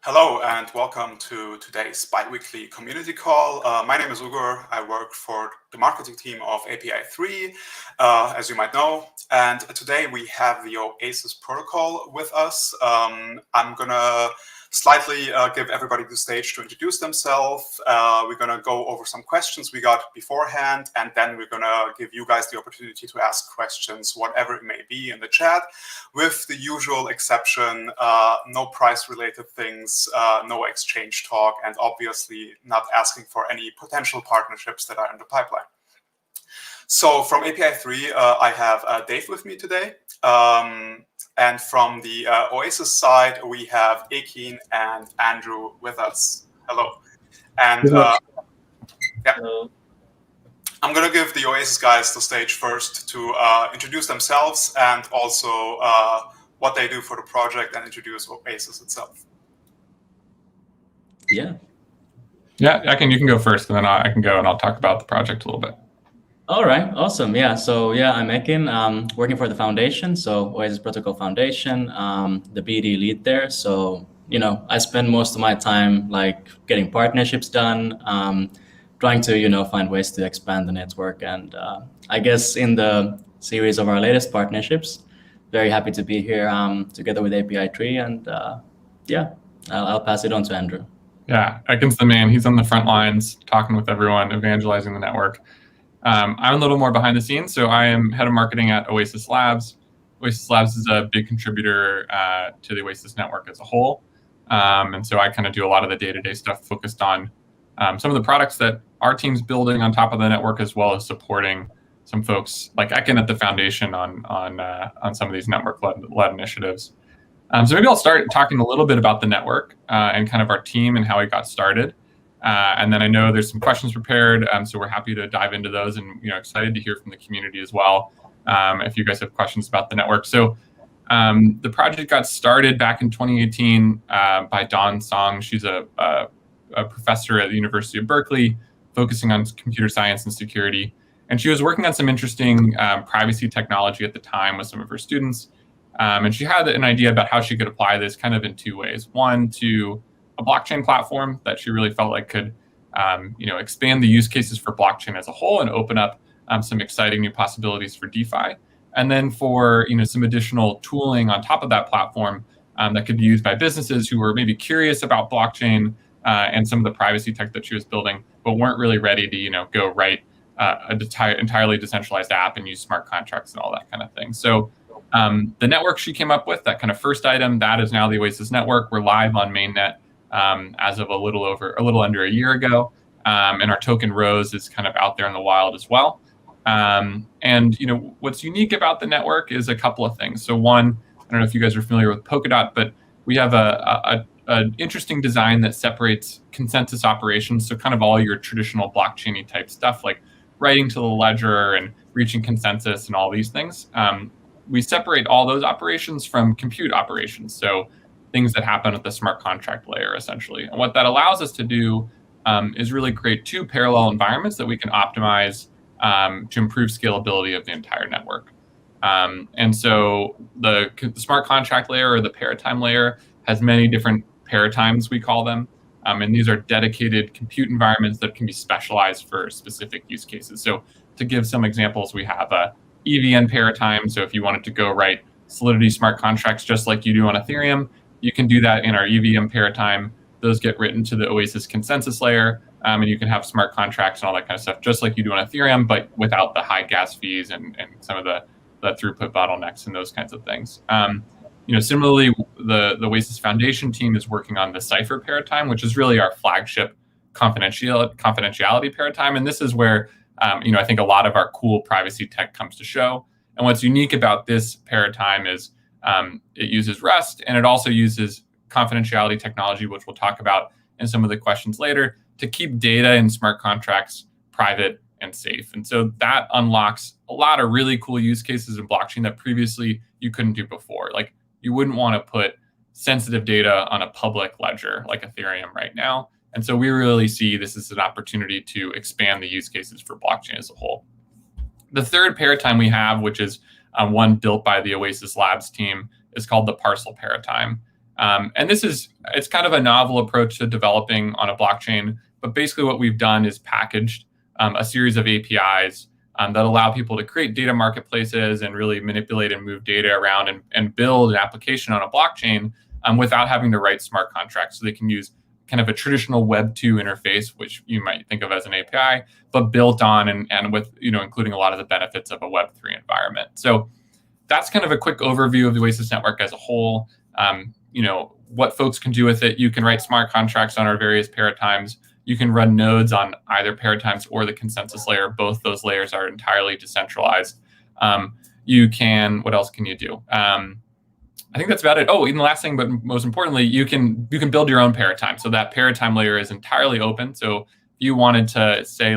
Hello and welcome to today's bi-weekly community call. My name is Ugur. I work for the marketing team of API 3, as you might know. And today we have the Oasis protocol with us. I'm going to slightly give everybody the stage to introduce themselves. We're going to go over some questions we got beforehand, and then we're going to give you guys the opportunity to ask questions, whatever it may be, in the chat, with the usual exception, no price-related things, no exchange talk, and obviously not asking for any potential partnerships that are in the pipeline. So from API 3, I have Dave with me today. And from the Oasis side, we have Akin and Andrew with us. Hello. And yeah, I'm going to give the Oasis guys the stage first to introduce themselves and also what they do for the project and introduce Oasis itself. Yeah, You can go first, and then I can go and I'll talk about the project a little bit. All right, awesome. Yeah, so I'm Ekin, working for the foundation, so Oasis Protocol Foundation, the BD lead there. So, I spend most of my time getting partnerships done, trying to, find ways to expand the network. And I guess in the series of our latest partnerships, very happy to be here together with API 3. And I'll pass it on to Andrew. Yeah, Ekin's the man. He's on the front lines, talking with everyone, evangelizing the network. I'm a little more behind the scenes, so I am head of marketing at Oasis Labs. Oasis Labs is a big contributor to the Oasis network as a whole. And so I kind of do a lot of the day-to-day stuff focused on some of the products that our team's building on top of the network, as well as supporting some folks like Ekin at the foundation on some of these network-led initiatives. So maybe I'll start talking a little bit about the network and kind of our team and how it got started. And then I know there's some questions prepared, so we're happy to dive into those, and excited to hear from the community as well if you guys have questions about the network. So the project got started back in 2018 by Dawn Song. She's a professor at the University of Berkeley, focusing on computer science and security. And she was working on some interesting privacy technology at the time with some of her students. And she had an idea about how she could apply this kind of in two ways. One, to a blockchain platform that she really felt like could expand the use cases for blockchain as a whole and open up some exciting new possibilities for DeFi. And then for some additional tooling on top of that platform that could be used by businesses who were maybe curious about blockchain and some of the privacy tech that she was building, but weren't really ready to go write an entirely decentralized app and use smart contracts and all that kind of thing. So the network she came up with, that kind of first item, that is now the Oasis network. We're live on mainnet as of a little under a year ago, and our token Rose is kind of out there in the wild as well. And what's unique about the network is a couple of things. So one, I don't know if you guys are familiar with Polkadot, but we have an interesting design that separates consensus operations, so kind of all your traditional blockchain-y type stuff like writing to the ledger and reaching consensus and all these things. We separate all those operations from compute operations, so things that happen at the smart contract layer, essentially. And what that allows us to do is really create two parallel environments that we can optimize to improve scalability of the entire network. And so the smart contract layer, or the paratime layer, has many different paratimes, we call them. And these are dedicated compute environments that can be specialized for specific use cases. So to give some examples, we have a EVN paratime. So if you wanted to go write Solidity smart contracts just like you do on Ethereum, you can do that in our EVM paratime. Those get written to the Oasis consensus layer, and you can have smart contracts and all that kind of stuff, just like you do on Ethereum, but without the high gas fees and some of the throughput bottlenecks and those kinds of things. Similarly, the Oasis Foundation team is working on the Cypher paratime, which is really our flagship confidentiality paratime. And this is where I think a lot of our cool privacy tech comes to show. And what's unique about this paratime is it uses Rust, and it also uses confidentiality technology, which we'll talk about in some of the questions later, to keep data in smart contracts private and safe. And so that unlocks a lot of really cool use cases in blockchain that previously you couldn't do before. Like, you wouldn't want to put sensitive data on a public ledger like Ethereum right now. And so we really see this as an opportunity to expand the use cases for blockchain as a whole. The third paratime we have, which is one built by the Oasis Labs team, is called the parcel paratime. And it's kind of a novel approach to developing on a blockchain. But basically what we've done is packaged a series of APIs that allow people to create data marketplaces and really manipulate and move data around and build an application on a blockchain without having to write smart contracts. So they can use kind of a traditional Web 2 interface, which you might think of as an API, but built on and with, including a lot of the benefits of a Web 3 environment. So that's kind of a quick overview of the Oasis network as a whole. What folks can do with it. You can write smart contracts on our various paratimes. You can run nodes on either paratimes or the consensus layer. Both those layers are entirely decentralized. What else can you do? I think that's about it. Oh, and the last thing, but most importantly, you can build your own paratime. So that paratime layer is entirely open. So if you wanted to say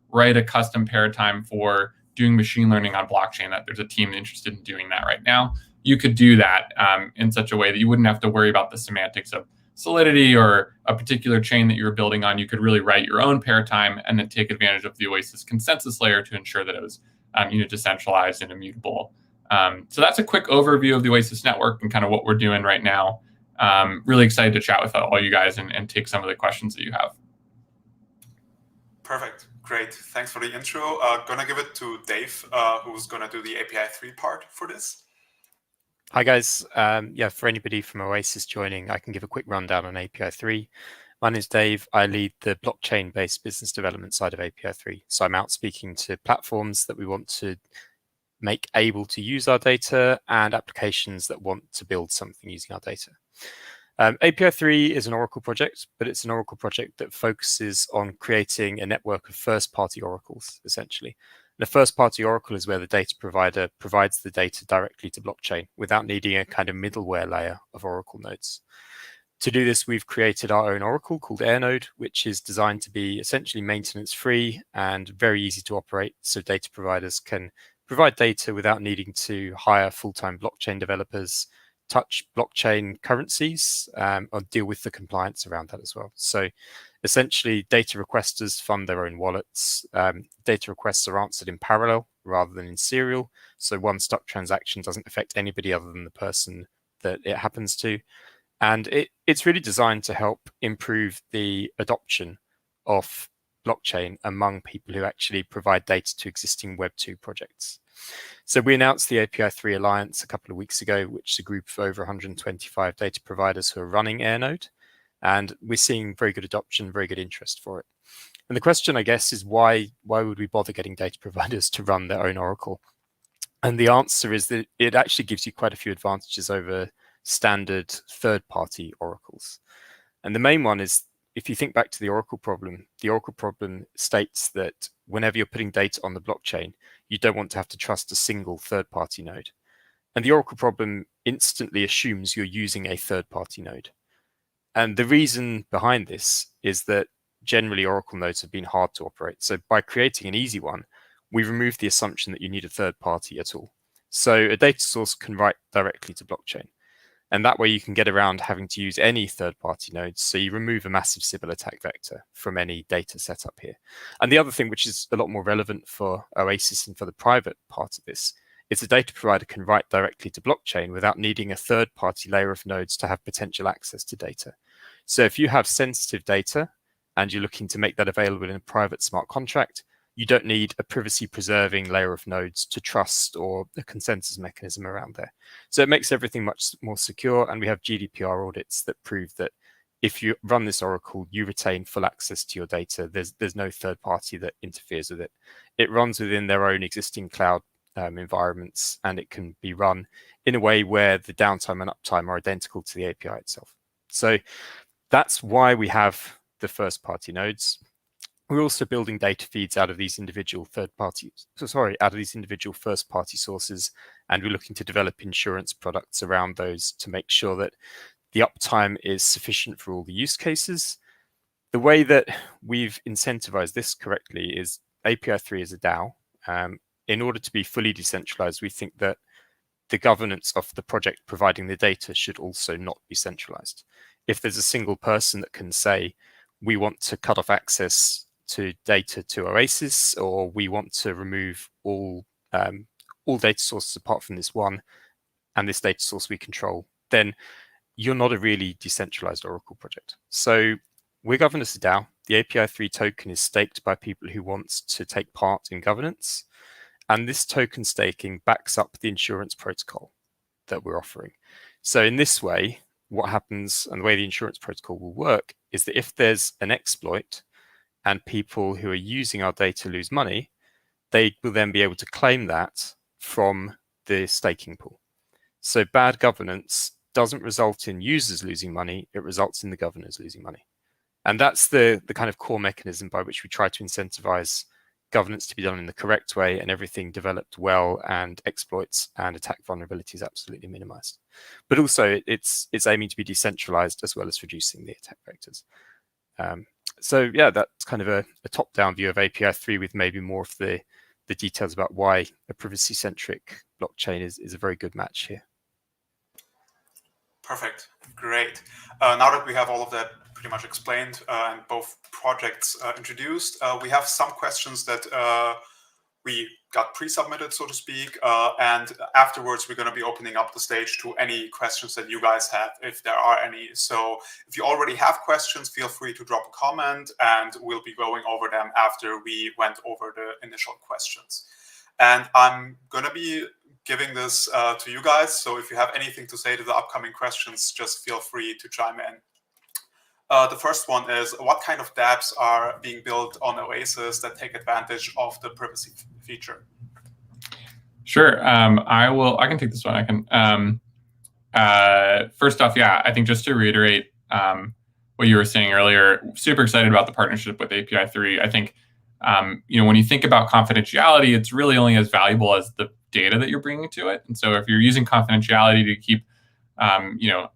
write a custom paratime for doing machine learning on blockchain, that there's a team interested in doing that right now, you could do that in such a way that you wouldn't have to worry about the semantics of Solidity or a particular chain that you're building on. You could really write your own paratime and then take advantage of the Oasis consensus layer to ensure that it was decentralized and immutable. So that's a quick overview of the Oasis network and kind of what we're doing right now. Really excited to chat with all you guys and take some of the questions that you have. Perfect. Great. Thanks for the intro. Gonna give it to Dave, who's gonna do the API 3 part for this. Hi guys. For anybody from Oasis joining, I can give a quick rundown on API 3. My name is Dave. I lead the blockchain-based business development side of API 3. So I'm out speaking to platforms that we want to make able to use our data and applications that want to build something using our data. API 3 is an Oracle project, but it's an Oracle project that focuses on creating a network of first-party oracles, essentially. The first-party oracle is where the data provider provides the data directly to blockchain without needing a kind of middleware layer of Oracle nodes. To do this, we've created our own oracle called AirNode, which is designed to be essentially maintenance-free and very easy to operate, so data providers can provide data without needing to hire full-time blockchain developers, touch blockchain currencies, or deal with the compliance around that as well. So essentially, data requesters fund their own wallets. Data requests are answered in parallel rather than in serial. So one stuck transaction doesn't affect anybody other than the person that it happens to. And it's really designed to help improve the adoption of blockchain among people who actually provide data to existing Web 2 projects. So we announced the API 3 Alliance a couple of weeks ago, which is a group of over 125 data providers who are running AirNode. And we're seeing very good adoption, very good interest for it. And the question, I guess, is why would we bother getting data providers to run their own Oracle? And the answer is that it actually gives you quite a few advantages over standard third-party oracles. And the main one is, if you think back to the Oracle problem states that whenever you're putting data on the blockchain, you don't want to have to trust a single third-party node. And the Oracle problem instantly assumes you're using a third-party node. And the reason behind this is that generally Oracle nodes have been hard to operate. So by creating an easy one, we remove the assumption that you need a third party at all. So a data source can write directly to blockchain. And that way you can get around having to use any third-party nodes. So you remove a massive Sybil attack vector from any data setup here. And the other thing, which is a lot more relevant for Oasis and for the private part of this, is the data provider can write directly to blockchain without needing a third-party layer of nodes to have potential access to data. So if you have sensitive data and you're looking to make that available in a private smart contract, you don't need a privacy-preserving layer of nodes to trust or a consensus mechanism around there. So it makes everything much more secure, and we have GDPR audits that prove that if you run this Oracle, you retain full access to your data. There's no third party that interferes with it. It runs within their own existing cloud environments, and it can be run in a way where the downtime and uptime are identical to the API itself. So that's why we have the first-party nodes. We're also building data feeds out of these individual first-party sources, and we're looking to develop insurance products around those to make sure that the uptime is sufficient for all the use cases. The way that we've incentivized this correctly is API 3 is a DAO. In order to be fully decentralized, we think that the governance of the project providing the data should also not be centralized. If there's a single person that can say, we want to cut off access to data to Oasis, or we want to remove all data sources apart from this one, and this data source we control, then you're not a really decentralized Oracle project. So we're governed as a DAO. The API3 token is staked by people who want to take part in governance. And this token staking backs up the insurance protocol that we're offering. So in this way, what happens and the way the insurance protocol will work is that if there's an exploit and people who are using our data lose money, they will then be able to claim that from the staking pool. So bad governance doesn't result in users losing money, it results in the governors losing money. And that's the kind of core mechanism by which we try to incentivize governance to be done in the correct way and everything developed well and exploits and attack vulnerabilities absolutely minimized. But also it's aiming to be decentralized as well as reducing the attack vectors. So yeah, that's kind of a top-down view of API3 with maybe more of the details about why a privacy-centric blockchain is a very good match here. Perfect, great. Now that we have all of that pretty much explained and both projects introduced, we have some questions that we got pre-submitted, so to speak, and afterwards we're going to be opening up the stage to any questions that you guys have, if there are any. So if you already have questions, feel free to drop a comment and we'll be going over them after we went over the initial questions. And I'm going to be giving this to you guys, so if you have anything to say to the upcoming questions, just feel free to chime in. The first one is, what kind of dApps are being built on Oasis that take advantage of the privacy feature? Sure, I can take this one. I can. First off, yeah, I think just to reiterate what you were saying earlier, super excited about the partnership with API3. I think when you think about confidentiality, it's really only as valuable as the data that you're bringing to it. And so if you're using confidentiality to keep not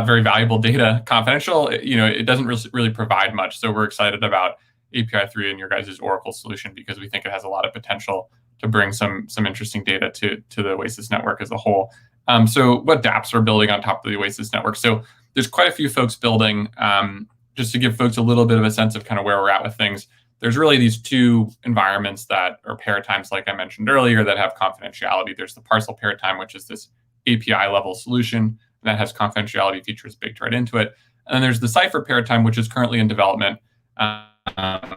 very valuable data confidential, it doesn't really provide much. So we're excited about API3 and your guys' Oracle solution because we think it has a lot of potential to bring some interesting data to the Oasis network as a whole. So what dApps are building on top of the Oasis network? So there's quite a few folks building. Just to give folks a little bit of a sense of kind of where we're at with things, there's really these two environments that are paratimes, like I mentioned earlier, that have confidentiality. There's the Parcel paradigm, which is this API level solution that has confidentiality features baked right into it. And then there's the Cypher paradigm, which is currently in development,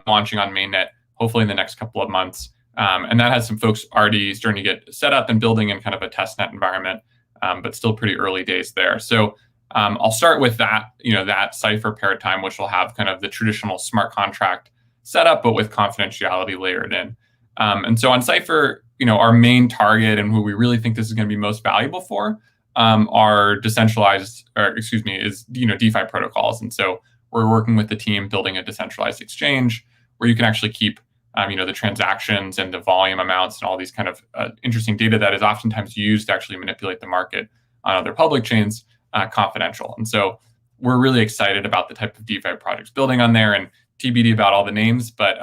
launching on mainnet, hopefully in the next couple of months. And that has some folks already starting to get set up and building in kind of a testnet environment, but still pretty early days there. So I'll start with that, that Cypher paradigm, which will have kind of the traditional smart contract setup, but with confidentiality layered in. And so on Cypher, our main target and who we really think this is going to be most valuable for are decentralized, is DeFi protocols. And so we're working with the team building a decentralized exchange where you can actually keep the transactions and the volume amounts and all these kind of interesting data that is oftentimes used to actually manipulate the market on other public chains confidential. And so we're really excited about the type of DeFi projects building on there, and TBD about all the names, but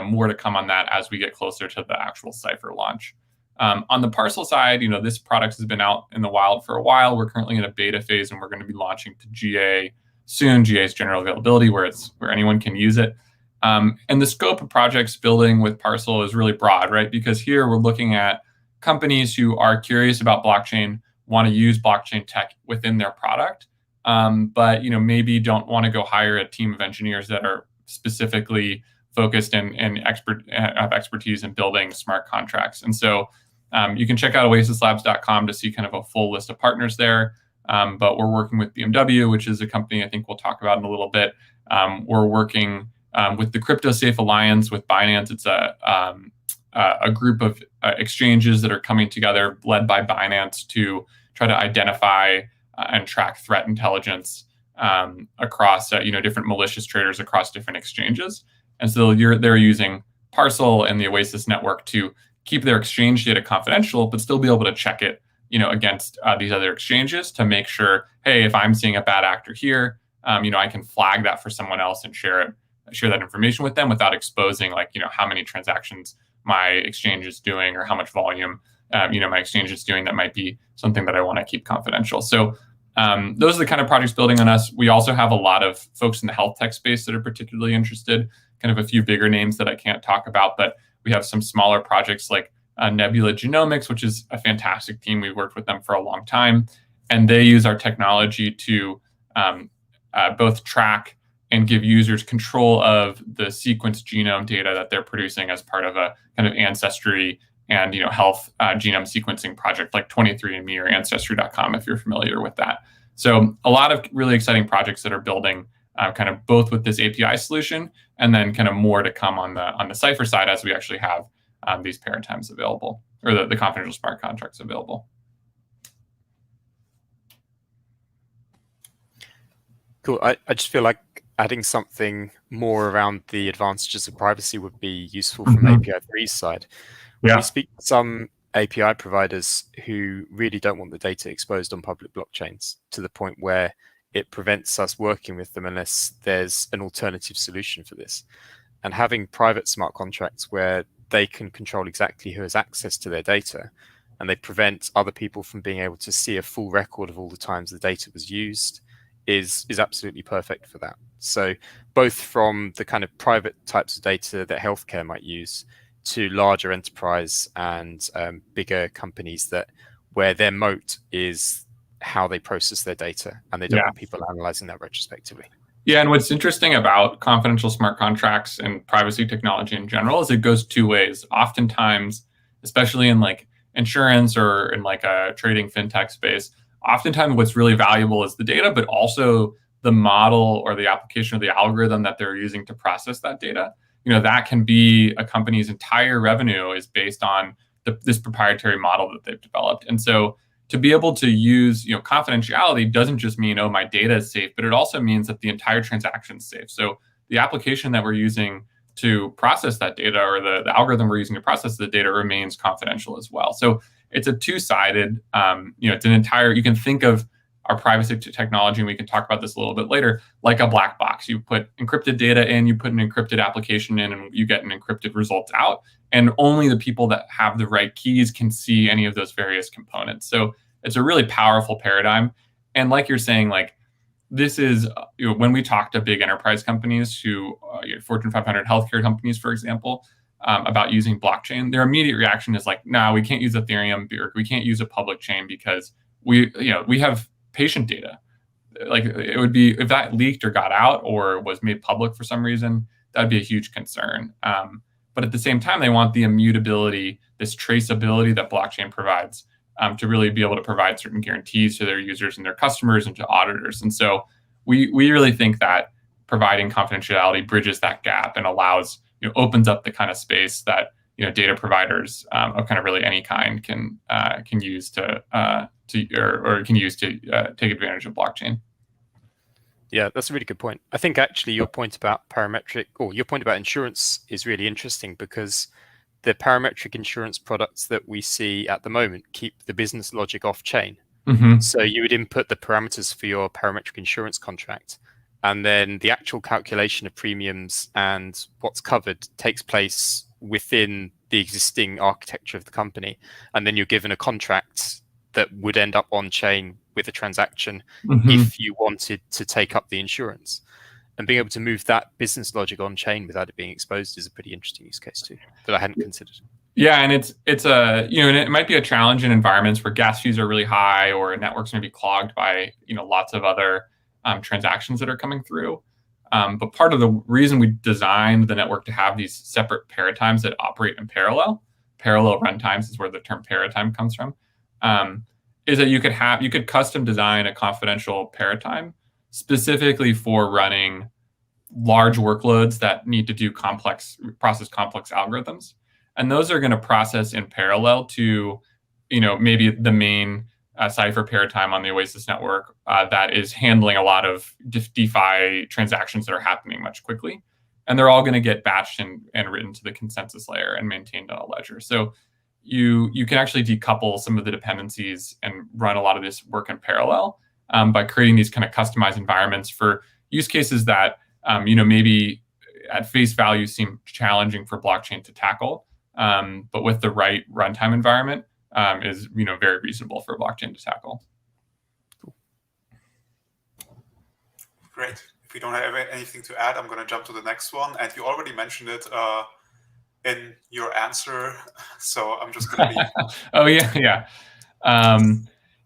more to come on that as we get closer to the actual Cypher launch. On the Parcel side, this product has been out in the wild for a while. We're currently in a beta phase, and we're going to be launching to GA soon. GA is general availability, where anyone can use it. And the scope of projects building with Parcel is really broad, right? Because here we're looking at companies who are curious about blockchain, want to use blockchain tech within their product, but maybe don't want to go hire a team of engineers that are specifically focused and have expertise in building smart contracts. And so you can check out oasislabs.com to see kind of a full list of partners there. But we're working with BMW, which is a company I think we'll talk about in a little bit. We're working with the Crypto Safe Alliance with Binance. It's a group of exchanges that are coming together, led by Binance, to try to identify and track threat intelligence across different malicious traders across different exchanges. And so they're using Parcel and the Oasis network to keep their exchange data confidential, but still be able to check it against these other exchanges to make sure, hey, if I'm seeing a bad actor here, I can flag that for someone else and share that information with them without exposing how many transactions my exchange is doing or how much volume my exchange is doing. That might be something that I want to keep confidential. So those are the kind of projects building on us. We also have a lot of folks in the health tech space that are particularly interested, kind of a few bigger names that I can't talk about, but we have some smaller projects like Nebula Genomics, which is a fantastic team. We've worked with them for a long time. and they use our technology to both track and give users control of the sequence genome data that they're producing as part of a kind of ancestry and health genome sequencing project like 23andMe or Ancestry.com, if you're familiar with that. So a lot of really exciting projects that are building kind of both with this API solution, and then kind of more to come on the Cypher side as we actually have these paradigms available, or the confidential smart contracts available. Cool. I just feel like adding something more around the advantages of privacy would be useful from API 3's side. Yeah. We speak to some API providers who really don't want the data exposed on public blockchains, to the point where it prevents us working with them unless there's an alternative solution for this. And having private smart contracts where they can control exactly who has access to their data, and they prevent other people from being able to see a full record of all the times the data was used, is absolutely perfect for that. So both from the kind of private types of data that healthcare might use, to larger enterprise and bigger companies where their moat is how they process their data, and they don't want people analyzing that retrospectively. Yeah, and what's interesting about confidential smart contracts and privacy technology in general is it goes two ways. Oftentimes, especially in like insurance or in like a trading fintech space, oftentimes what's really valuable is the data, but also the model or the application or the algorithm that they're using to process that data. That can be a company's entire revenue is based on this proprietary model that they've developed. And so to be able to use, confidentiality doesn't just mean, oh, my data is safe, but it also means that the entire transaction is safe. So the application that we're using to process that data, or the algorithm we're using to process the data, remains confidential as well. So it's a two-sided, it's an entire, you can think of our privacy technology, and we can talk about this a little bit later, like a black box. You put encrypted data in, you put an encrypted application in, and you get an encrypted result out. And only the people that have the right keys can see any of those various components. So it's a really powerful paradigm. And like you're saying, like, this is, when we talk to big enterprise companies who, Fortune 500 healthcare companies, for example, about using blockchain, their immediate reaction is like, nah, we can't use Ethereum, or we can't use a public chain because we have patient data. Like, it would be, if that leaked or got out or was made public for some reason, that'd be a huge concern. But at the same time, they want the immutability, this traceability that blockchain provides, to really be able to provide certain guarantees to their users and their customers and to auditors. And so we really think that providing confidentiality bridges that gap and allows, opens up the kind of space that data providers of kind of really any kind can use to can use to take advantage of blockchain. Yeah, that's a really good point. I think actually your point about your point about insurance is really interesting, because the parametric insurance products that we see at the moment keep the business logic off chain. Mm-hmm. So you would input the parameters for your parametric insurance contract, and then the actual calculation of premiums and what's covered takes place within the existing architecture of the company. And then you're given a contract that would end up on chain with a transaction if you wanted to take up the insurance. And being able to move that business logic on chain without it being exposed is a pretty interesting use case too, that I hadn't considered. Yeah, and it's a, and it might be a challenge in environments where gas fees are really high, or networks may be clogged by lots of other transactions that are coming through. But part of the reason we designed the network to have these separate paradigms that operate in parallel runtimes is where the term paradigm comes from, is that you could custom design a confidential paradigm specifically for running large workloads that need to process complex algorithms. And those are going to process in parallel to, maybe the main Cypher paradigm on the Oasis network that is handling a lot of DeFi transactions that are happening much quickly. And they're all going to get batched and written to the consensus layer and maintained on a ledger. So you can actually decouple some of the dependencies and run a lot of this work in parallel by creating these kind of customized environments for use cases that, maybe at face value seem challenging for blockchain to tackle. But with the right runtime environment, is very reasonable for a blockchain to tackle. Cool. Great. If we don't have anything to add, I'm going to jump to the next one. And you already mentioned it in your answer, so I'm just going to be. Oh yeah.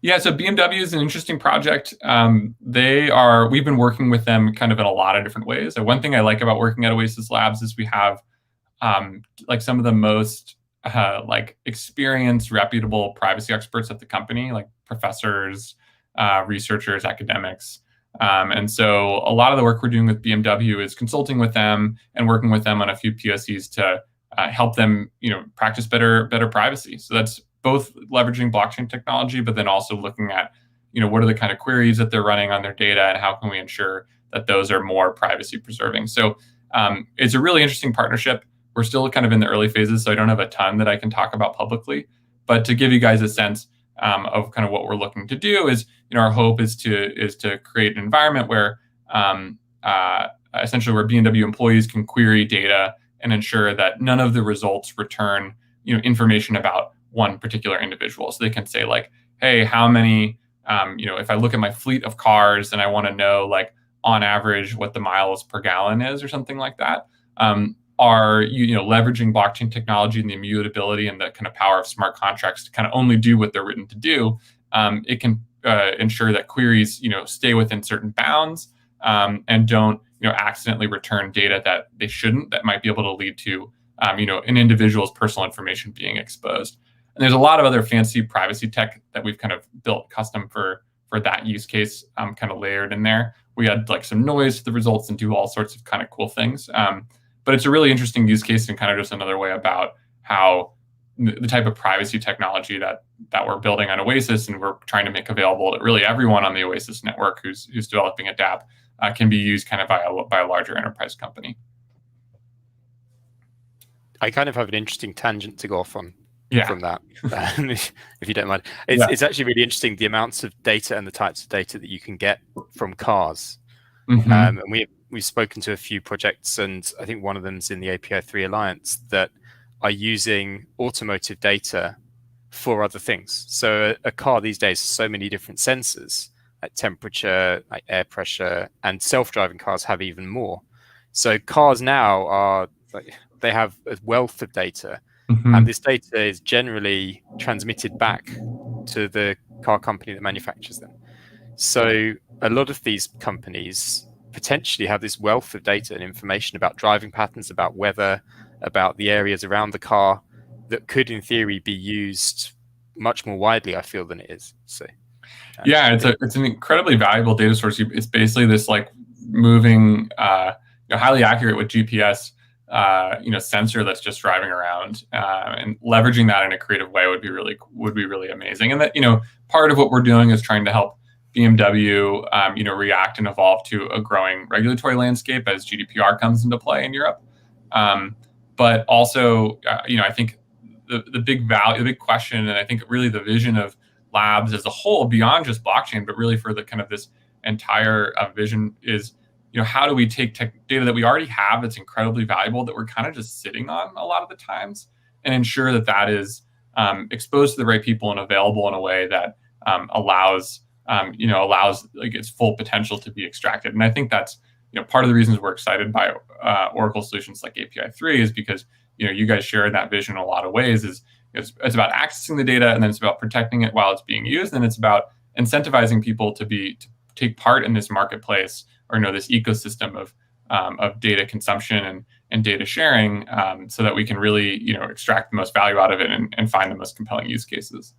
Yeah, so BMW is an interesting project. We've been working with them kind of in a lot of different ways. One thing I like about working at Oasis Labs is we have like some of the most like experienced, reputable privacy experts at the company, like professors, researchers, academics. And so a lot of the work we're doing with BMW is consulting with them and working with them on a few POCs to help them, practice better privacy. So that's both leveraging blockchain technology, but then also looking at, what are the kind of queries that they're running on their data and how can we ensure that those are more privacy preserving. So it's a really interesting partnership. We're still kind of in the early phases, so I don't have a ton that I can talk about publicly. But to give you guys a sense of kind of what we're looking to do is, our hope is to create an environment where essentially where BMW employees can query data and ensure that none of the results return, information about one particular individual. So they can say like, hey, how many, if I look at my fleet of cars and I want to know like on average what the miles per gallon is or something like that, are leveraging blockchain technology and the immutability and the kind of power of smart contracts to kind of only do what they're written to do. It can ensure that queries stay within certain bounds and don't accidentally return data that they shouldn't, that might be able to lead to an individual's personal information being exposed. And there's a lot of other fancy privacy tech that we've kind of built custom for that use case, kind of layered in there. We add like some noise to the results and do all sorts of kind of cool things. But it's a really interesting use case and kind of just another way about how the type of privacy technology that we're building on Oasis and we're trying to make available to really everyone on the Oasis network who's developing a dApp can be used kind of by a larger enterprise company. I kind of have an interesting tangent to go off on from that, if you don't mind. It's actually really interesting, the amounts of data and the types of data that you can get from cars. Mm-hmm. And we've spoken to a few projects, and I think one of them is in the API 3 Alliance, that are using automotive data for other things. So a car these days has so many different sensors, like temperature, like air pressure, and self-driving cars have even more. So cars now are they have a wealth of data, and this data is generally transmitted back to the car company that manufactures them. So a lot of these companies potentially have this wealth of data and information about driving patterns, about weather, about the areas around the car that could, in theory, be used much more widely, I feel, than it is. So, yeah, it's an incredibly valuable data source. It's basically this like moving, highly accurate with GPS, sensor that's just driving around, and leveraging that in a creative way would be really amazing. And that part of what we're doing is trying to help BMW, react and evolve to a growing regulatory landscape as GDPR comes into play in Europe. But also, I think the big question, and I think really the vision of labs as a whole, beyond just blockchain, but really for the kind of this entire vision is, how do we take data that we already have that's incredibly valuable, that we're kind of just sitting on a lot of the times, and ensure that that is exposed to the right people and available in a way that allows like its full potential to be extracted. And I think that's part of the reasons we're excited by Oracle solutions like API 3 is because you guys share that vision in a lot of ways. It's about accessing the data, and then it's about protecting it while it's being used, and it's about incentivizing people to take part in this marketplace or this ecosystem of data consumption and data sharing, so that we can really extract the most value out of it and find the most compelling use cases.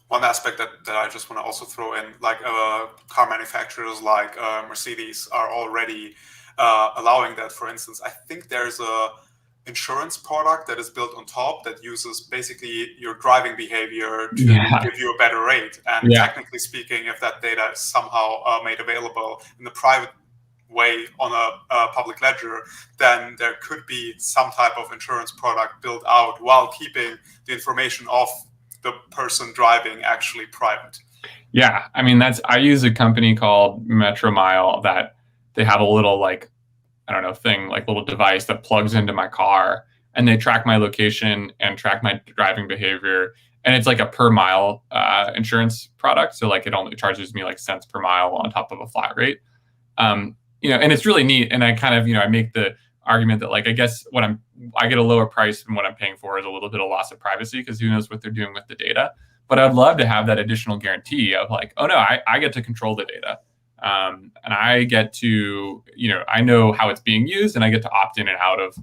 One aspect that I just want to also throw in, like car manufacturers like Mercedes are already allowing that. For instance, I think there's a insurance product that is built on top that uses basically your driving behavior to give you a better rate. And technically speaking, if that data is somehow made available in the private way on a public ledger, then there could be some type of insurance product built out while keeping the information of the person driving actually private. Yeah, I mean, I use a company called Metromile that they have a little little device that plugs into my car, and they track my location and track my driving behavior. And it's like a per mile insurance product. So like it only charges me like cents per mile on top of a flat rate. And it's really neat. And I kind of, I make the argument that like, I guess I get a lower price than what I'm paying for is a little bit of loss of privacy, because who knows what they're doing with the data. But I'd love to have that additional guarantee of like, oh no, I get to control the data. And I get to, I know how it's being used, and I get to opt in and out of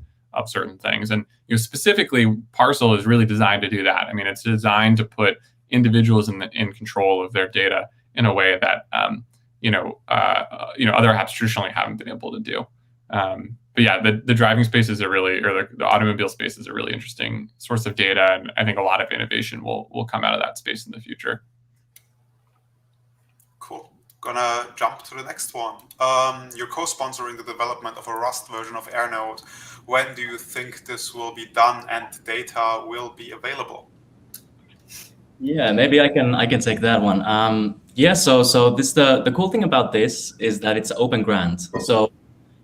certain things. And specifically, Parcel is really designed to do that. I mean, it's designed to put individuals in control of their data in a way that other apps traditionally haven't been able to do. But yeah, the driving spaces are really, or the automobile space is a really interesting source of data, and I think a lot of innovation will come out of that space in the future. Cool. Gonna jump to the next one. You're co-sponsoring the development of a Rust version of AirNode. When do you think this will be done and data will be available? Yeah, maybe I can take that one. Yeah, so this the cool thing about this is that it's an open grant. So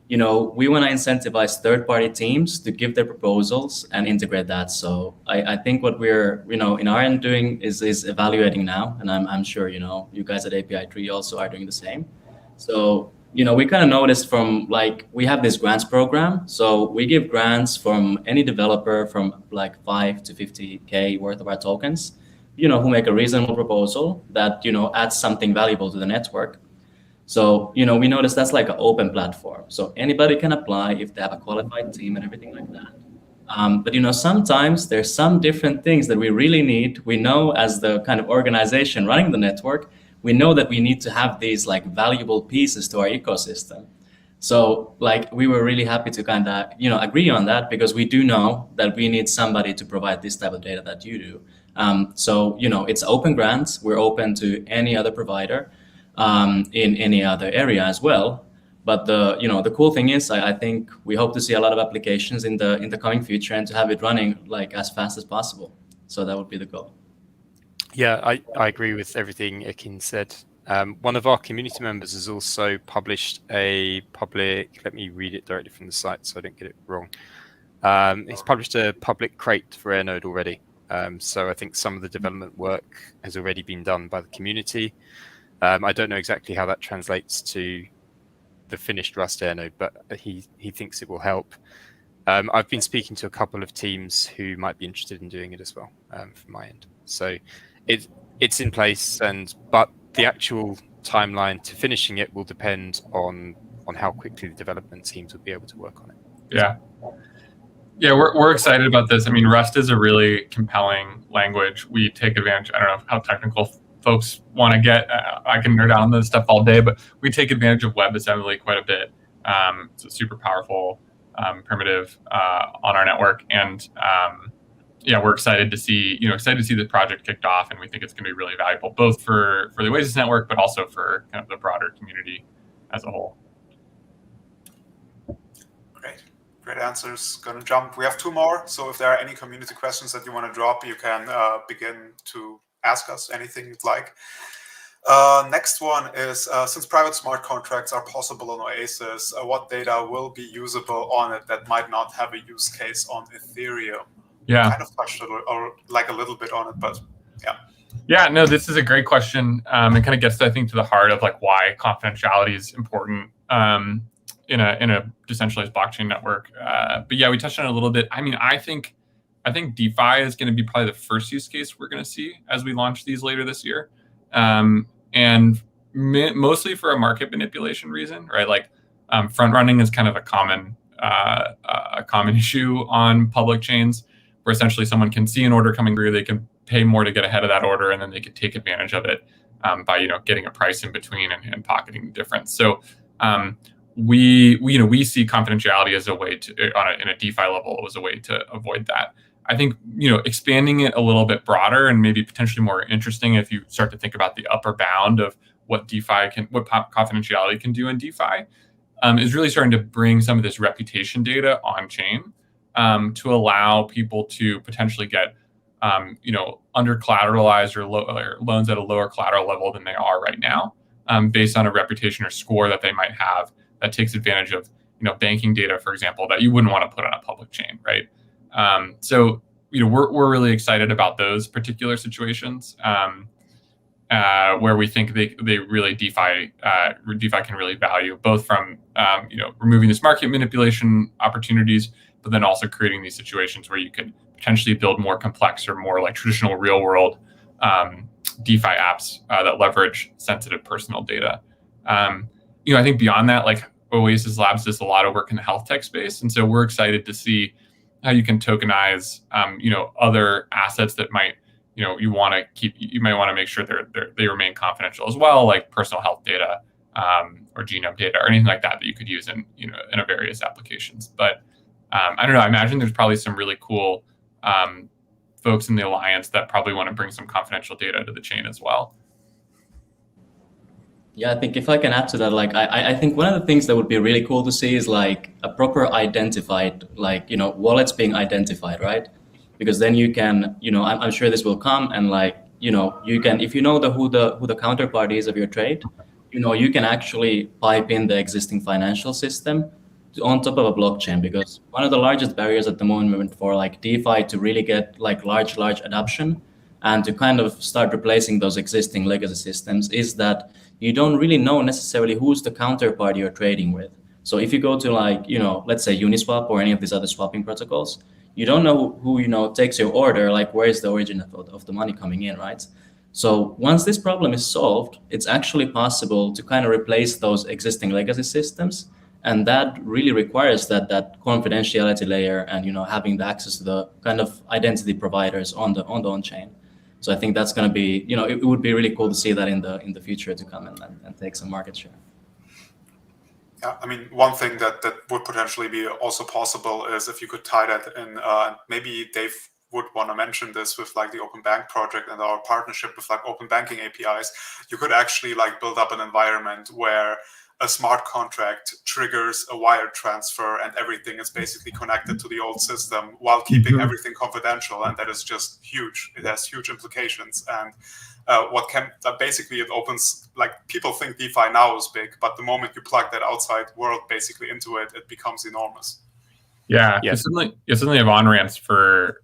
we want to incentivize third-party teams to give their proposals and integrate that. So I think what we're in our end doing is evaluating now, and I'm sure you guys at API 3 also are doing the same. So we kind of noticed from we have this grants program. So we give grants from any developer from like 5 to 50K worth of our tokens, who make a reasonable proposal that adds something valuable to the network. So, we noticed that's like an open platform. So anybody can apply if they have a qualified team and everything like that. But, sometimes there's some different things that we really need. We know as the kind of organization running the network, we know that we need to have these valuable pieces to our ecosystem. So we were really happy to kind of, agree on that, because we do know that we need somebody to provide this type of data that you do. So, it's open grants. We're open to any other provider. In any other area as well, but the cool thing is, I think we hope to see a lot of applications in the coming future and to have it running as fast as possible. So that would be the goal. Yeah, I agree with everything Ekin said. One of our community members has also published a public. Let me read it directly from the site so I don't get it wrong. He's published a public crate for AirNode already. So I think some of the development work has already been done by the community. I don't know exactly how that translates to the finished Rust AirNode, but he thinks it will help. I've been speaking to a couple of teams who might be interested in doing it as well from my end. So it's in place, but the actual timeline to finishing it will depend on how quickly the development teams will be able to work on it. Yeah, we're excited about this. I mean, Rust is a really compelling language. We take advantage. I don't know how technical folks want to get. I can nerd out on this stuff all day, but we take advantage of WebAssembly quite a bit. It's a super powerful primitive on our network, and we're excited to see the project kicked off, and we think it's going to be really valuable both for the Oasis network, but also for kind of the broader community as a whole. Great answers. Gonna jump. We have 2 more, so if there are any community questions that you want to drop, you can begin to ask us anything you'd like. Next one is, since private smart contracts are possible on Oasis, what data will be usable on it that might not have a use case on Ethereum? Yeah. Kind of touched a little bit on it, but yeah. Yeah, no, this is a great question. It kind of gets, I think, to the heart of why confidentiality is important in a decentralized blockchain network. But yeah, we touched on it a little bit. I mean, I think DeFi is going to be probably the first use case we're going to see as we launch these later this year. And mostly for a market manipulation reason, right? Front running is kind of a common issue on public chains, where essentially someone can see an order coming through, they can pay more to get ahead of that order, and then they can take advantage of it by getting a price in between and pocketing the difference. So we see confidentiality as a way to, in a DeFi level, as a way to avoid that. I think expanding it a little bit broader and maybe potentially more interesting if you start to think about the upper bound of what confidentiality can do in DeFi, is really starting to bring some of this reputation data on chain to allow people to potentially get under collateralized or loans at a lower collateral level than they are right now, based on a reputation or score that they might have that takes advantage of banking data, for example, that you wouldn't want to put on a public chain, right? So we're really excited about those particular situations where we think they really DeFi can really value, both from removing this market manipulation opportunities, but then also creating these situations where you can potentially build more complex or more traditional real world DeFi apps that leverage sensitive personal data. I think beyond that, like Oasis Labs does a lot of work in the health tech space, and so we're excited to see how you can tokenize, other assets that might, you want to keep. You might want to make sure they remain confidential as well, like personal health data or genome data or anything like that you could use in in various applications. But I don't know. I imagine there's probably some really cool folks in the alliance that probably want to bring some confidential data to the chain as well. Yeah, I think if I can add to that, like I think one of the things that would be really cool to see is like a proper identified, like, wallets being identified, right? Because then you can, I'm sure this will come, and like, you can, if you know who the counterparty is of your trade, you can actually pipe in the existing financial system on top of a blockchain, because one of the largest barriers at the moment for like DeFi to really get like large adoption and to kind of start replacing those existing legacy systems is that you don't really know necessarily who's the counterparty you're trading with. So if you go to like, let's say Uniswap or any of these other swapping protocols, you don't know who takes your order, like where is the origin of the money coming in, right? So once this problem is solved, it's actually possible to kind of replace those existing legacy systems. And that really requires that confidentiality layer and, having the access to the kind of identity providers on the on-chain. So I think that's going to be, it would be really cool to see that in the future to come and take some market share. Yeah, I mean, one thing that would potentially be also possible is if you could tie that in, maybe Dave would want to mention this with like the Open Bank project and our partnership with like open banking APIs. You could actually like build up an environment where a smart contract triggers a wire transfer and everything is basically connected to the old system while keeping everything confidential. And that is just huge. It has huge implications. And basically it opens, like, people think DeFi now is big, but the moment you plug that outside world basically into it, it becomes enormous. Yeah. You suddenly have on-ramps for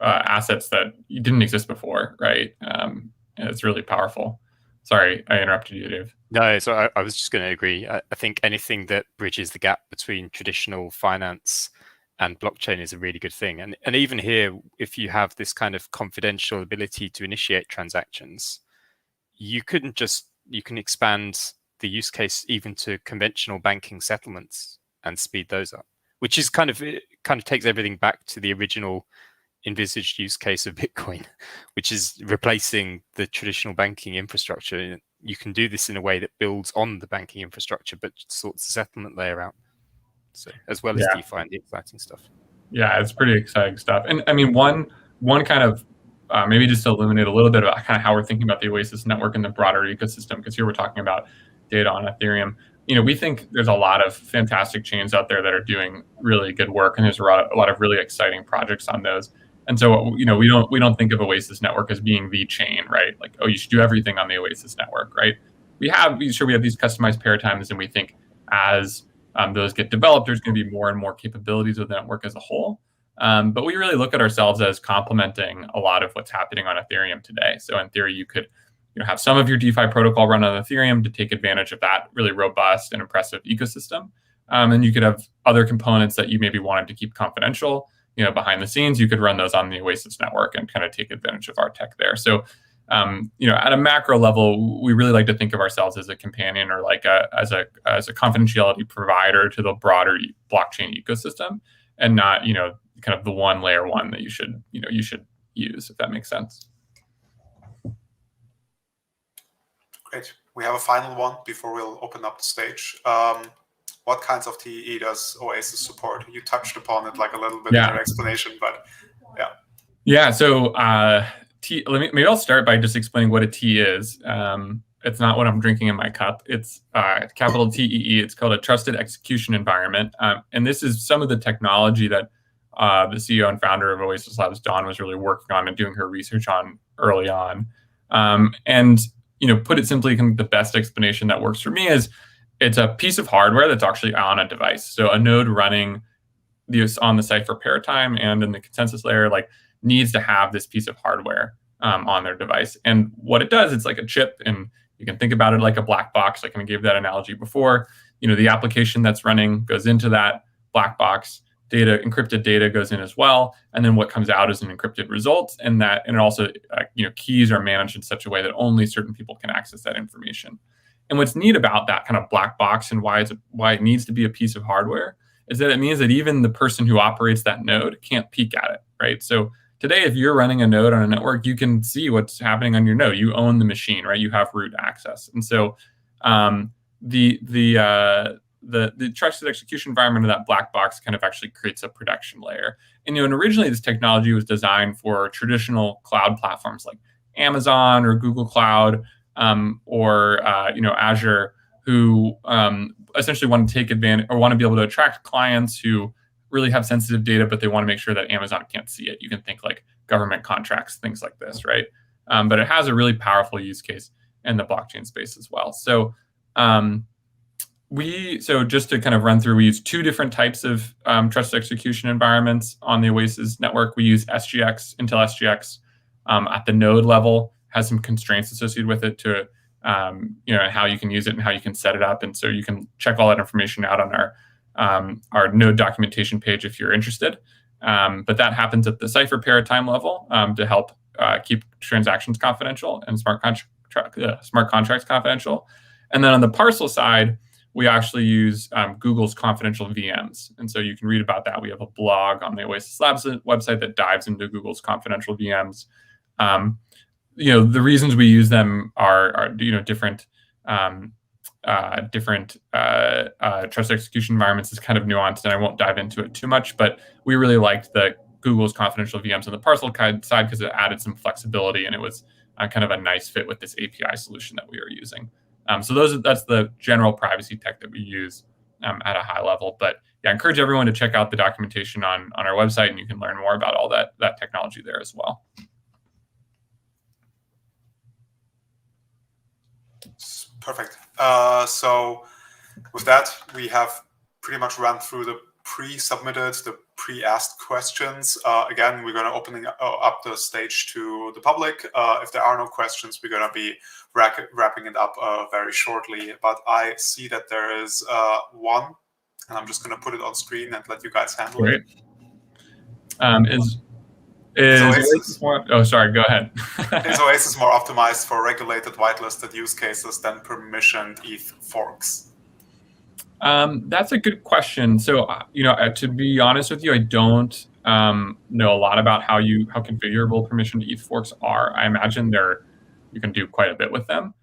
assets that didn't exist before, right? And it's really powerful. Sorry, I interrupted you, Dave. No, so I was just going to agree. I think anything that bridges the gap between traditional finance and blockchain is a really good thing. And even here, if you have this kind of confidential ability to initiate transactions, you can expand the use case even to conventional banking settlements and speed those up, which is it takes everything back to the original envisaged use case of Bitcoin, which is replacing the traditional banking infrastructure. You can do this in a way that builds on the banking infrastructure, but sorts the settlement layer out. So as well as DeFi and the exciting stuff. Yeah, it's pretty exciting stuff. And I mean, one kind of maybe just to illuminate a little bit about kind of how we're thinking about the Oasis network and the broader ecosystem, because here we're talking about data on Ethereum. We think there's a lot of fantastic chains out there that are doing really good work, and there's a lot of really exciting projects on those. And so, we don't think of Oasis Network as being the chain, right? Like, oh, you should do everything on the Oasis Network, right? We have these customized paradigms, and we think as those get developed, there's going to be more and more capabilities of the network as a whole. But we really look at ourselves as complementing a lot of what's happening on Ethereum today. So in theory, you could have some of your DeFi protocol run on Ethereum to take advantage of that really robust and impressive ecosystem. And you could have other components that you maybe wanted to keep confidential. Behind the scenes, you could run those on the Oasis network and kind of take advantage of our tech there. So, at a macro level, we really like to think of ourselves as a companion or like as a confidentiality provider to the broader blockchain ecosystem, and not kind of the layer one that you should use, if that makes sense. Great. We have a final one before we'll open up the stage. What kinds of TEE does Oasis support? You touched upon it like a little bit in your explanation, but yeah. Yeah, so maybe I'll start by just explaining what a T is. It's not what I'm drinking in my cup. It's capital TEE. It's called a Trusted Execution Environment. And this is some of the technology that the CEO and founder of Oasis Labs, Dawn, was really working on and doing her research on early on. And put it simply, the best explanation that works for me is it's a piece of hardware that's actually on a device. So a node running on the Cypher paratime and in the consensus layer needs to have this piece of hardware on their device. And what it does, it's like a chip, and you can think about it like a black box. I kind of gave that analogy before. The application that's running goes into that black box, data, encrypted data goes in as well, and then what comes out is an encrypted result, and also keys are managed in such a way that only certain people can access that information. And what's neat about that kind of black box and why it needs to be a piece of hardware is that it means that even the person who operates that node can't peek at it, right? So today, if you're running a node on a network, you can see what's happening on your node. You own the machine, right? You have root access, and so the trusted execution environment of that black box kind of actually creates a production layer. And originally this technology was designed for traditional cloud platforms like Amazon or Google Cloud or Azure, who essentially want to take advantage or want to be able to attract clients who really have sensitive data, but they want to make sure that Amazon can't see it. You can think like government contracts, things like this, right? But it has a really powerful use case in the blockchain space as well. So just to kind of run through, we use two different types of trusted execution environments on the Oasis network. We use SGX, Intel SGX at the node level, has some constraints associated with it to how you can use it and how you can set it up. And so you can check all that information out on our node documentation page if you're interested. But that happens at the cipher paratime level to help keep transactions confidential and smart contracts confidential. And then on the parcel side, we actually use Google's confidential VMs. And so you can read about that. We have a blog on the Oasis Labs website that dives into Google's confidential VMs. The reasons we use them are different trust execution environments is kind of nuanced, and I won't dive into it too much. But we really liked the Google's confidential VMs on the parcel side because it added some flexibility, and it was kind of a nice fit with this API solution that we were using. So that's the general privacy tech that we use at a high level. But yeah, I encourage everyone to check out the documentation on our website, and you can learn more about all that technology there as well. Perfect. So with that, we have pretty much run through the pre-submitted, the pre-asked questions. Again, we're going to open up the stage to the public. If there are no questions, we're going to be wrapping it up very shortly. But I see that there is one, and I'm just going to put it on screen and let you guys handle it. Is Oasis more, oh, sorry, go ahead. Is Oasis more optimized for regulated whitelisted use cases than permissioned ETH forks? That's a good question. So, to be honest with you, I don't know a lot about how configurable permissioned ETH forks are. I imagine you can do quite a bit with them.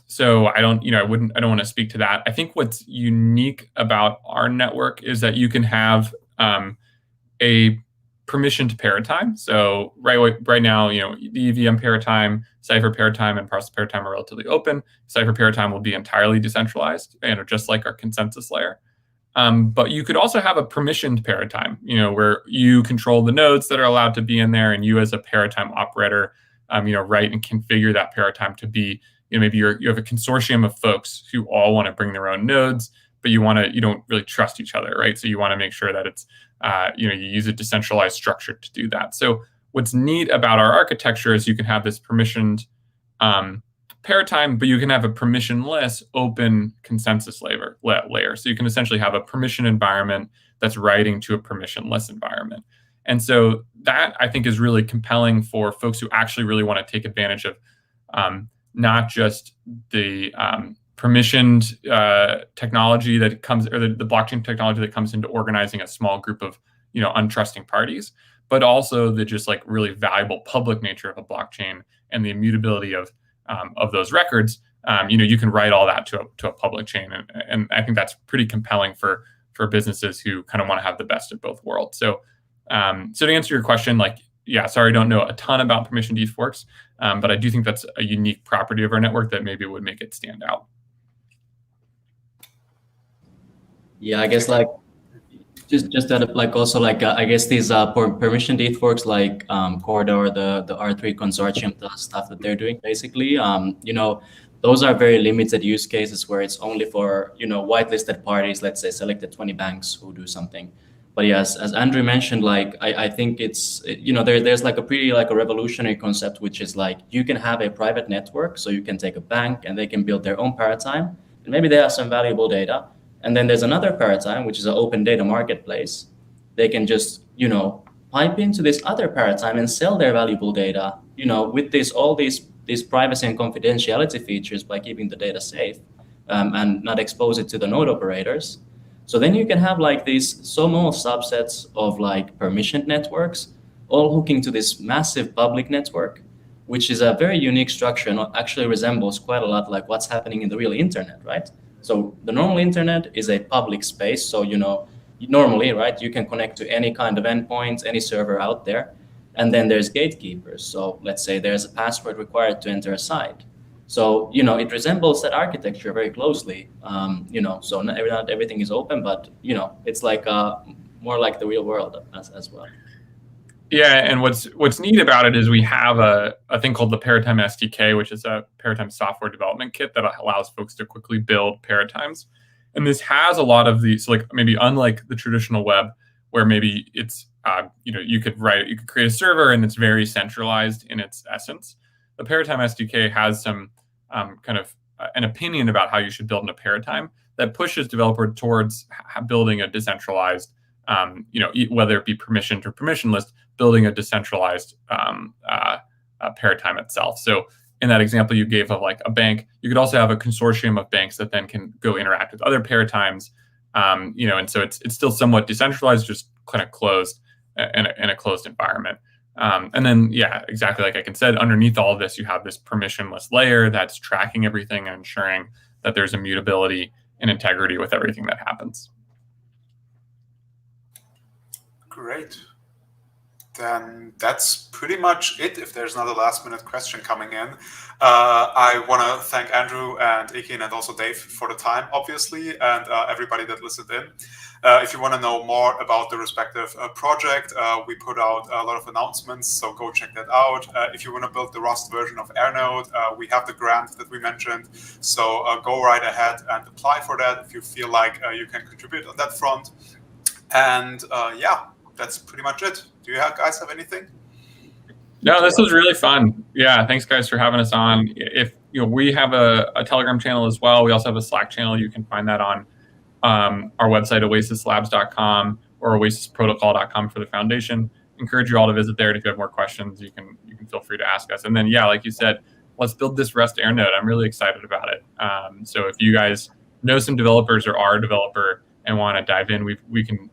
So I don't want to speak to that. I think what's unique about our network is that you can have a permissioned paratime. So right now, the EVM paratime, cipher paratime, and parcel paratime are relatively open. Cipher paratime will be entirely decentralized, just like our consensus layer. But you could also have a permissioned paratime, where you control the nodes that are allowed to be in there, and you as a paratime operator, write and configure that paratime to be, maybe you have a consortium of folks who all want to bring their own nodes, but you don't really trust each other, right? So you want to make sure that it's, you use a decentralized structure to do that. So what's neat about our architecture is you can have this permissioned paratime, but you can have a permissionless open consensus layer. So you can essentially have a permission environment that's writing to a permissionless environment. And so that, I think, is really compelling for folks who actually really want to take advantage of not just the permissioned technology that comes, or the blockchain technology that comes into organizing a small group of untrusting parties, but also the just like really valuable public nature of a blockchain and the immutability of those records. You can write all that to a public chain, and I think that's pretty compelling for businesses who kind of want to have the best of both worlds. So to answer your question, sorry, I don't know a ton about permissioned ETH forks, but I do think that's a unique property of our network that maybe would make it stand out. Yeah, I guess just that also I guess these permissioned ETH forks like Corridor, the R3 consortium, the stuff that they're doing basically, those are very limited use cases where it's only for whitelisted parties, let's say selected 20 banks who do something. But yes, as Andrew mentioned, I think it's there's a pretty a revolutionary concept, which is you can have a private network, so you can take a bank and they can build their own paratime, and maybe they have some valuable data. And then there's another paradigm, which is an open data marketplace. They can just, pipe into this other paradigm and sell their valuable data, with all these privacy and confidentiality features by keeping the data safe, and not expose it to the node operators. So then you can have like these small subsets of like permissioned networks, all hooking to this massive public network, which is a very unique structure and actually resembles quite a lot like what's happening in the real internet, right? So the normal internet is a public space. So, normally, right, you can connect to any kind of endpoint, any server out there. And then there's gatekeepers. So let's say there's a password required to enter a site. So, it resembles that architecture very closely. So not everything is open, but, it's like more like the real world as well. Yeah, and what's neat about it is we have a thing called the Paradigm SDK, which is a Paradigm software development kit that allows folks to quickly build paradigms. And this has a lot of these, like maybe unlike the traditional web, where maybe it's you could create a server and it's very centralized in its essence. The Paradigm SDK has some kind of an opinion about how you should build in a paradigm that pushes developer towards building a decentralized, whether it be permissioned or permissionless, building a decentralized paradigm itself. So in that example you gave of like a bank, you could also have a consortium of banks that then can go interact with other paradigms, and so it's still somewhat decentralized, just kind of closed in a closed environment. And then, yeah, exactly like I said, underneath all of this, you have this permissionless layer that's tracking everything and ensuring that there's immutability and integrity with everything that happens. Great. Then that's pretty much it. If there's not a last-minute question coming in, I want to thank Andrew and Ikin and also Dave for the time, obviously, and everybody that listened in. If you want to know more about the respective project, we put out a lot of announcements, so go check that out. If you want to build the Rust version of AirNode, we have the grant that we mentioned, so go right ahead and apply for that if you feel like you can contribute on that front. And yeah, that's pretty much it. Do you guys have anything? No, this was really fun. Yeah, thanks guys for having us on. If we have a Telegram channel as well. We also have a Slack channel. You can find that on our website, oasislabs.com or oasisprotocol.com for the foundation. Encourage you all to visit there. And if you have more questions, you can feel free to ask us. And then, yeah, like you said, let's build this Rust AirNode. I'm really excited about it. So if you guys know some developers or are a developer and want to dive in, we can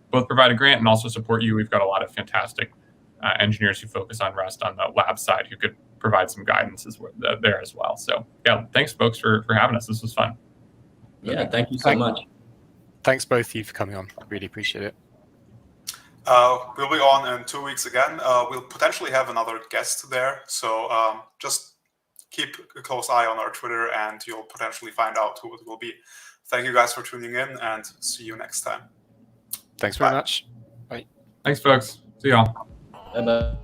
both provide a grant and also support you. We've got a lot of fantastic engineers who focus on Rust on the lab side who could provide some guidance there as well. So yeah, thanks folks for having us. This was fun. Yeah, thank you so much. Thanks both of you for coming on. I really appreciate it. We'll be on in 2 weeks again. We'll potentially have another guest there. So just keep a close eye on our Twitter and you'll potentially find out who it will be. Thank you guys for tuning in and see you next time. Thanks very much. Bye. Thanks, folks. See y'all. Bye-bye.